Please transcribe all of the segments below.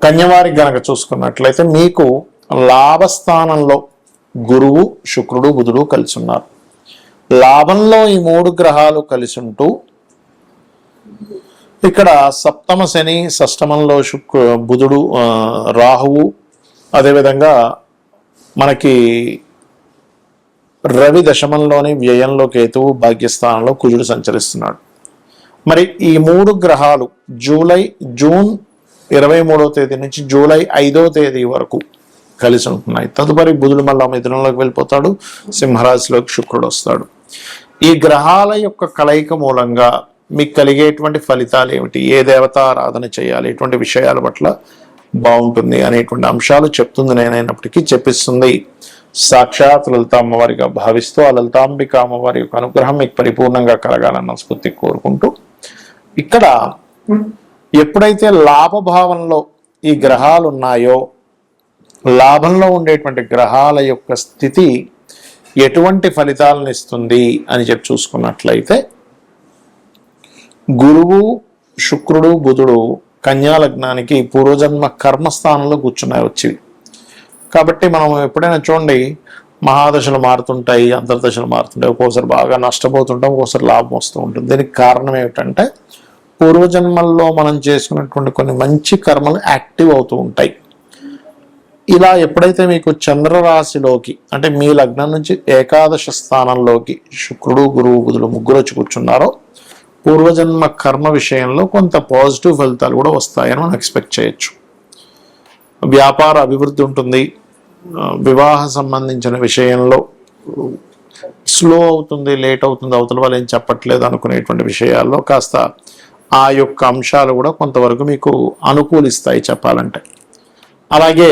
కన్యవారికి గనక చూసుకున్నట్లయితే మీకు లాభస్థానంలో గురువు, శుక్రుడు, బుధుడు కలిసి ఉన్నారు. లాభంలో ఈ 3 గ్రహాలు కలిసి ఉంటూ ఇక్కడ సప్తమ శని, షష్టమంలో బుధుడు, రాహువు, అదేవిధంగా మనకి రవి దశమంలోని వ్యయంలో కేతువు, భాగ్యస్థానంలో కుజుడు సంచరిస్తున్నాడు. మరి ఈ 3 గ్రహాలు జూన్ 23వ తేదీ నుంచి జూలై 5వ తేదీ వరకు కలిసి ఉంటున్నాయి. తదుపరి బుధుడు మళ్ళా మిథునంలోకి వెళ్ళిపోతాడు, సింహరాశిలోకి శుక్రుడు వస్తాడు. ఈ గ్రహాల యొక్క కలయిక మూలంగా మీకు కలిగేటువంటి ఫలితాలు ఏమిటి, ఏ దేవత ఆరాధన చేయాలి, ఇటువంటి విషయాల పట్ల బాగుంటుంది అనేటువంటి అంశాలు చెప్తుంది. నేనైనప్పటికీ చెప్పిస్తుంది సాక్షాత్ లలిత అమ్మవారిగా భావిస్తూ ఆ లలితాంబిక అమ్మవారి యొక్క అనుగ్రహం మీకు పరిపూర్ణంగా కలగాలన్న స్ఫూర్తి కోరుకుంటూ, ఇక్కడ ఎప్పుడైతే లాభభావంలో ఈ గ్రహాలు ఉన్నాయో, లాభంలో ఉండేటువంటి గ్రహాల యొక్క స్థితి ఎటువంటి ఫలితాలను ఇస్తుంది అని చెప్పి చూసుకున్నట్లయితే, గురువు, శుక్రుడు, బుధుడు కన్యా లగ్నానికి పూర్వజన్మ కర్మస్థానంలో కూర్చున్నాయి వచ్చి. కాబట్టి మనం ఎప్పుడైనా చూడండి, మహాదశలు మారుతుంటాయి, అంతర్దశలు మారుతుంటాయి, ఒక్కోసారి బాగా నష్టపోతుంటాం, ఒక్కోసారి లాభం వస్తూ ఉంటుంది. దీనికి కారణం ఏమిటంటే పూర్వజన్మల్లో మనం చేసుకున్నటువంటి కొన్ని మంచి కర్మలు యాక్టివ్ అవుతూ ఉంటాయి. ఇలా ఎప్పుడైతే మీకు చంద్రరాశిలోకి అంటే మీ లగ్నం నుంచి ఏకాదశ స్థానంలోకి శుక్రుడు, గురువు, బుధుడు ముగ్గురు వచ్చి కూర్చున్నారో పూర్వజన్మ కర్మ విషయంలో కొంత పాజిటివ్ ఫలితాలు కూడా వస్తాయని మనం ఎక్స్పెక్ట్ చేయొచ్చు. వ్యాపార అభివృద్ధి ఉంటుంది, వివాహ సంబంధించిన విషయంలో స్లో అవుతుంది, లేట్ అవుతుంది, అవతల వాళ్ళు ఏం చెప్పట్లేదు అనుకునేటువంటి విషయాల్లో కాస్త ఆ యొక్క అంశాలు కూడా కొంతవరకు మీకు అనుకూలిస్తాయి చెప్పాలంటే. అలాగే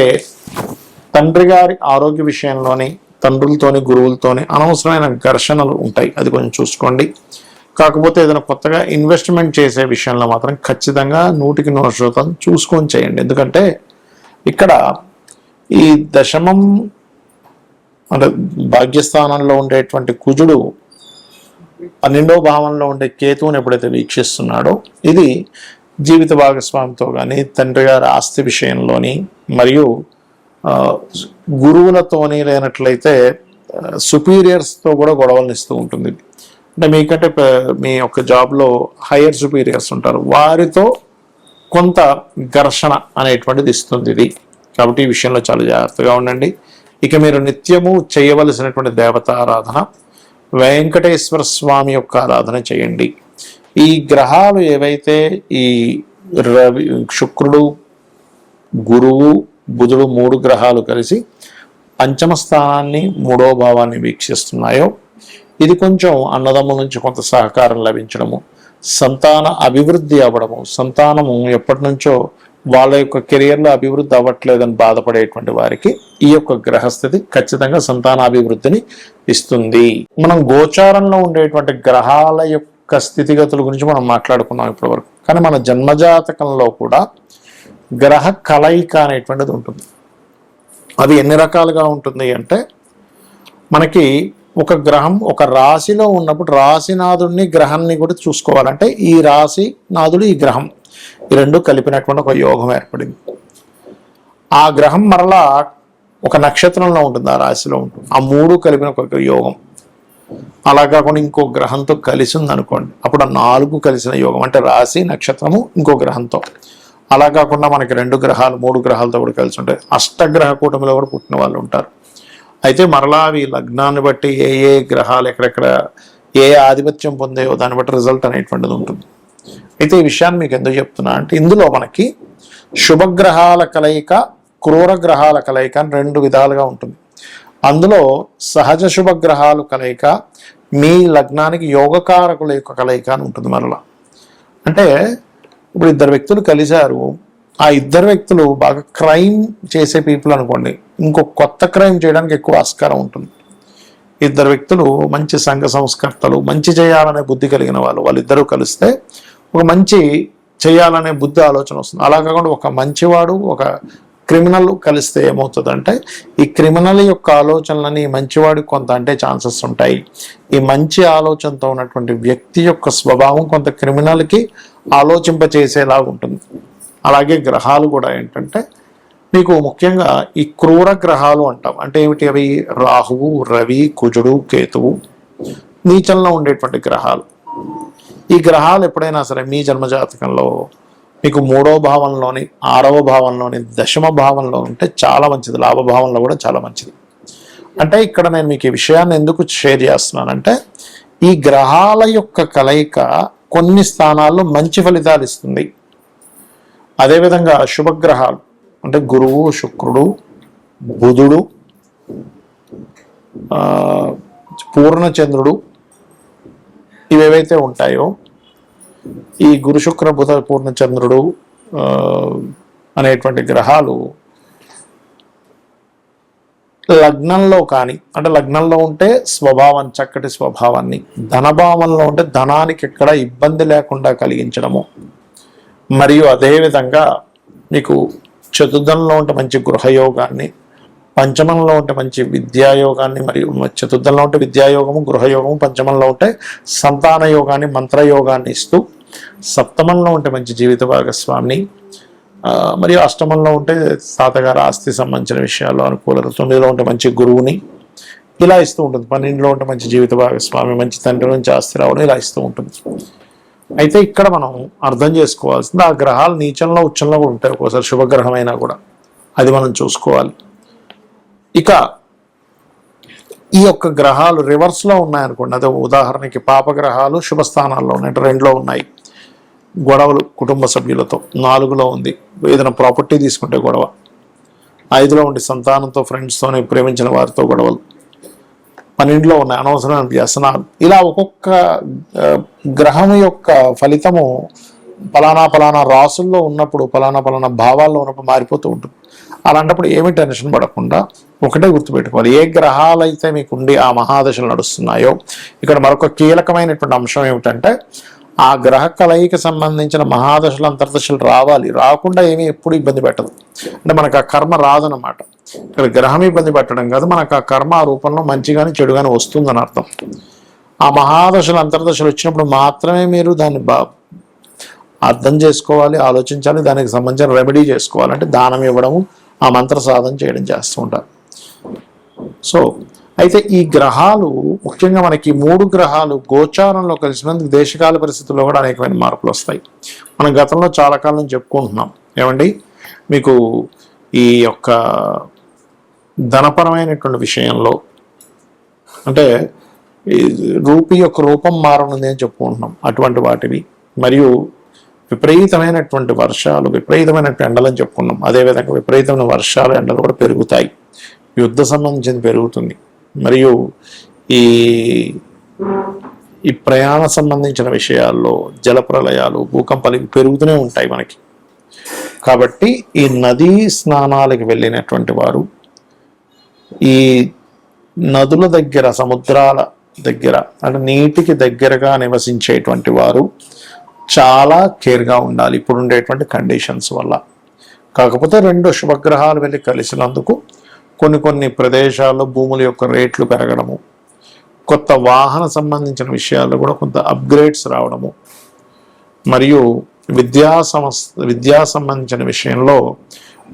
తండ్రి గారి ఆరోగ్య విషయంలోని తండ్రులతోని, గురువులతోని అనవసరమైన ఘర్షణలు ఉంటాయి, అది కొంచెం చూసుకోండి. కాకపోతే ఏదైనా కొత్తగా ఇన్వెస్ట్మెంట్ చేసే విషయంలో మాత్రం ఖచ్చితంగా 100% చూసుకొని చేయండి. ఎందుకంటే ఇక్కడ ఈ దశమం అంటే భాగ్యస్థానంలో ఉండేటువంటి కుజుడు 12వ భావంలో ఉండే కేతువుని ఎప్పుడైతే వీక్షిస్తున్నాడో, ఇది జీవిత భాగస్వామితో కానీ, తండ్రి గారి ఆస్తి విషయంలోని, మరియు గురువులతోని లేనట్లయితే సుపీరియర్స్తో కూడా గొడవలను ఇస్తూ ఉంటుంది. అంటే మీకంటే మీ యొక్క జాబ్లో హైయర్ సుపీరియర్స్ ఉంటారు, వారితో కొంత ఘర్షణ అనేటువంటిది ఇస్తుంది ఇది. కాబట్టి ఈ విషయంలో చాలా జాగ్రత్తగా ఉండండి. ఇక మీరు నిత్యము చేయవలసినటువంటి దేవత ఆరాధన వెంకటేశ్వర స్వామి యొక్క ఆరాధన చేయండి. ఈ గ్రహాలు ఏవైతే ఈ రవి, శుక్రుడు, గురువు, బుధుడు 3 గ్రహాలు కలిసి పంచమ స్థానాన్ని 3వ భావాన్ని వీక్షిస్తున్నాయో, ఇది కొంచెం అన్నదమ్ముల నుంచి కొంత సహకారం లభించడము, సంతాన అభివృద్ధి అవ్వడము, సంతానము ఎప్పటి నుంచో వాళ్ళ యొక్క కెరియర్లో అభివృద్ధి అవ్వట్లేదని బాధపడేటువంటి వారికి ఈ యొక్క గ్రహస్థితి ఖచ్చితంగా సంతానాభివృద్ధిని ఇస్తుంది. మనం గోచారంలో ఉండేటువంటి గ్రహాల యొక్క స్థితిగతుల గురించి మనం మాట్లాడుకున్నాం ఇప్పటి వరకు. కానీ మన జన్మజాతకంలో కూడా గ్రహ కలయిక అనేటువంటిది ఉంటుంది. అది ఎన్ని రకాలుగా ఉంటుంది అంటే, మనకి ఒక గ్రహం ఒక రాశిలో ఉన్నప్పుడు రాశినాథుడిని గ్రహాన్ని కూడా చూసుకోవాలంటే ఈ రాశినాథుడు ఈ గ్రహం ఈ రెండు కలిపినటువంటి ఒక యోగం ఏర్పడింది. ఆ గ్రహం మరలా ఒక నక్షత్రంలో ఉంటుంది, ఆ రాశిలో ఉంటుంది, ఆ 3 కలిపిన ఒక యోగం. అలా కాకుండా ఇంకో గ్రహంతో కలిసి ఉంది అనుకోండి, అప్పుడు ఆ 4 కలిసిన యోగం, అంటే రాశి, నక్షత్రము, ఇంకో గ్రహంతో. అలా కాకుండా మనకి 2 గ్రహాలు 3 గ్రహాలతో కూడా కలిసి ఉంటాయి. అష్టగ్రహ కూటమిలో కూడా పుట్టిన వాళ్ళు ఉంటారు. అయితే మరలా అవి లగ్నాన్ని బట్టి ఏ ఏ గ్రహాలు ఎక్కడెక్కడ ఏ ఆధిపత్యం పొందాయో దాన్ని బట్టి రిజల్ట్ అనేటువంటిది ఉంటుంది. అయితే ఈ విషయాన్ని మీకు ఎందుకు చెప్తున్నా అంటే, ఇందులో మనకి శుభగ్రహాల కలయిక, క్రూర గ్రహాల కలయిక అని 2 విధాలుగా ఉంటుంది. అందులో సహజ శుభగ్రహాలు కలయిక, మీ లగ్నానికి యోగకారకుల యొక్క కలయిక అని ఉంటుంది. మరలా అంటే ఇప్పుడు 2 వ్యక్తులు కలిశారు, ఆ 2 వ్యక్తులు బాగా క్రైమ్ చేసే పీపుల్ అనుకోండి, ఇంకో కొత్త క్రైమ్ చేయడానికి ఎక్కువ ఆస్కారం ఉంటుంది. 2 వ్యక్తులు మంచి సంఘ సంస్కర్తలు, మంచి చేయాలనే బుద్ధి కలిగిన వాళ్ళిద్దరూ కలిస్తే ఒక మంచి చేయాలనే బుద్ధి ఆలోచన వస్తుంది. అలా కాకుండా ఒక మంచివాడు ఒక క్రిమినల్ కలిస్తే ఏమవుతుందంటే, ఈ క్రిమినల్ యొక్క ఆలోచనలని మంచివాడికి కొంత అంటే ఛాన్సెస్ ఉంటాయి. ఈ మంచి ఆలోచనతో ఉన్నటువంటి వ్యక్తి యొక్క స్వభావం కొంత క్రిమినల్కి ఆలోచింపచేసేలాగా ఉంటుంది. అలాగే గ్రహాలు కూడా ఏంటంటే మీకు ముఖ్యంగా ఈ క్రూర గ్రహాలు అంటాం. అంటే ఏమిటి అవి? రాహువు, రవి, కుజుడు, కేతువు నీచంలో ఉండేటువంటి గ్రహాలు. ఈ గ్రహాలు ఎప్పుడైనా సరే మీ జన్మజాతకంలో మీకు 3వ భావంలోని, 6వ భావంలోని, దశమ భావంలో ఉంటే చాలా మంచిది. లాభభావంలో కూడా చాలా మంచిది. అంటే ఇక్కడ నేను మీకు ఈ విషయాన్ని ఎందుకు షేర్ చేస్తున్నానంటే ఈ గ్రహాల యొక్క కలయిక కొన్ని స్థానాల్లో మంచి ఫలితాలు ఇస్తుంది. అదేవిధంగా శుభగ్రహాలు అంటే గురువు, శుక్రుడు, బుధుడు, పూర్ణచంద్రుడు ఇవేవైతే ఉంటాయో ఈ గురు, శుక్ర, బుధ, పూర్ణచంద్రుడు అనేటువంటి గ్రహాలు లగ్నంలో కానీ, అంటే లగ్నంలో ఉంటే స్వభావం, చక్కటి స్వభావాన్ని, ధనభావంలో ఉంటే ధనానికి ఎక్కడ ఇబ్బంది లేకుండా కలిగించడము, మరియు అదేవిధంగా మీకు చతుర్థంలో ఉంటే మంచి గృహయోగాన్ని, పంచమంలో ఉంటే మంచి విద్యాయోగాన్ని, మరియు చతుర్థంలో ఉంటే విద్యాయోగము, గృహయోగము, పంచమంలో ఉంటే సంతాన యోగాన్ని, మంత్రయోగాన్ని ఇస్తూ, సప్తమంలో ఉంటే మంచి జీవిత భాగస్వామిని, మరియు అష్టమంలో ఉంటే తాతగారు ఆస్తి సంబంధించిన విషయాల్లో అనుకూలత, 9లో ఉంటే మంచి గురువుని ఇలా ఇస్తూ ఉంటుంది, 12లో ఉంటే మంచి జీవిత భాగస్వామి, మంచి తండ్రి నుంచి ఆస్తి రావడం ఇలా ఇస్తూ ఉంటుంది. అయితే ఇక్కడ మనం అర్థం చేసుకోవాల్సింది ఆ గ్రహాలు నీచంలో, ఉచ్చంలో కూడా ఉంటాయి. ఒక్కోసారి శుభగ్రహమైనా కూడా అది మనం చూసుకోవాలి. ఇక ఈ యొక్క గ్రహాలు రివర్స్లో ఉన్నాయనుకోండి, అదే ఉదాహరణకి పాపగ్రహాలు శుభస్థానాల్లో ఉన్నాయి, 2లో ఉన్నాయి, గొడవలు కుటుంబ సభ్యులతో, 4లో ఉంది ఏదైనా ప్రాపర్టీ తీసుకుంటే గొడవ, 5లో ఉండి సంతానంతో, ఫ్రెండ్స్తోనే, ప్రేమించిన వారితో గొడవలు, 12లో ఉన్నాయి అనవసరమైన వ్యసనాలు. ఇలా ఒక్కొక్క గ్రహం యొక్క ఫలితము పలానా రాసుల్లో ఉన్నప్పుడు, పలానా భావాల్లో ఉన్నప్పుడు మారిపోతూ ఉంటుంది. అలాంటప్పుడు ఏమి టెన్షన్ పడకుండా ఒకటే గుర్తుపెట్టుకోవాలి, ఏ గ్రహాలు అయితే మీకు ఉండి ఆ మహాదశలు నడుస్తున్నాయో, ఇక్కడ మరొక కీలకమైనటువంటి అంశం ఏమిటంటే ఆ గ్రహ కలయిక సంబంధించిన మహాదశలు, అంతర్దశలు రావాలి. రాకుండా ఏమీ ఎప్పుడు ఇబ్బంది పెట్టదు. అంటే మనకు ఆ కర్మ రాదనమాట. ఇక్కడ గ్రహం ఇబ్బంది పెట్టడం కాదు, మనకు ఆ కర్మ ఆ రూపంలో మంచిగాని చెడుగాని వస్తుందని అర్థం. ఆ మహాదశలు, అంతర్దశలు వచ్చినప్పుడు మాత్రమే మీరు దాన్ని అర్థం చేసుకోవాలి, ఆలోచించాలి, దానికి సంబంధించిన రెమెడీ చేసుకోవాలి. అంటే దానం ఇవ్వడము, ఆ మంత్ర సాధన చేయడం చేస్తూ ఉంటారు. సో అయితే ఈ గ్రహాలు ముఖ్యంగా మనకి 3 గ్రహాలు గోచారంలో కలిసినందుకు దేశకాల పరిస్థితుల్లో కూడా అనేకమైన మార్పులు వస్తాయి. మనం గతంలో చాలా కాలం చెప్పుకుంటున్నాం. ఏమండి, మీకు ఈ యొక్క ధనపరమైనటువంటి విషయంలో అంటే రూపీ యొక్క రూపం మారనుంది అని చెప్పుకుంటున్నాం. అటువంటి వాటివి, మరియు విపరీతమైనటువంటి వర్షాలు, విపరీతమైనటువంటి ఎండలని చెప్పుకున్నాం. అదేవిధంగా విపరీతమైన వర్షాలు, ఎండలు కూడా పెరుగుతాయి. యుద్ధ సంబంధించింది పెరుగుతుంది. మరియు ఈ ప్రయాణ సంబంధించిన విషయాల్లో జలప్రలయాలు, భూకంపాలు పెరుగుతూనే ఉంటాయి మనకి. కాబట్టి ఈ నదీ స్నానాలకు వెళ్ళినటువంటి వారు, ఈ నదుల దగ్గర, సముద్రాల దగ్గర, అంటే నీటికి దగ్గరగా నివసించేటువంటి వారు చాలా కేర్గా ఉండాలి ఇప్పుడు ఉండేటువంటి కండిషన్స్ వల్ల. కాకపోతే 2 శుభగ్రహాలు వెళ్ళి కలిసినందుకు కొన్ని ప్రదేశాల్లో భూముల యొక్క రేట్లు పెరగడము, కొత్త వాహన సంబంధించిన విషయాల్లో కూడా కొంత అప్గ్రేడ్స్ రావడము, మరియు విద్యా సంబంధించిన విషయంలో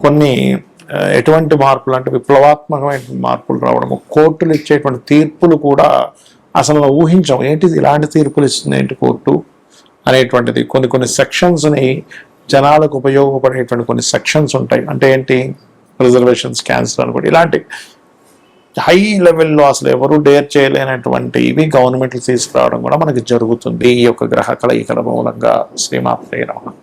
కొన్ని ఎటువంటి మార్పులు అంటే విప్లవాత్మకమైన మార్పులు రావడము, కోర్టులు ఇచ్చేటువంటి తీర్పులు కూడా అసలు ఊహించాం. ఏంటిది ఇలాంటి తీర్పులు ఇస్తుంది ఏంటి కోర్టు అనేటువంటిది. కొన్ని సెక్షన్స్ని జనాలకు ఉపయోగపడేటువంటి కొన్ని సెక్షన్స్ ఉంటాయి. అంటే ఏంటి, రిజర్వేషన్స్ క్యాన్సిల్ అనుకోండి, ఇలాంటి హై లెవెల్లో అసలు ఎవరు డేర్ చేయలేనటువంటి ఇవి గవర్నమెంట్లు తీసుకురావడం కూడా మనకి జరుగుతుంది ఈ యొక్క గ్రహ కలయికల మూలంగా. శ్రీమాత్రే నమః.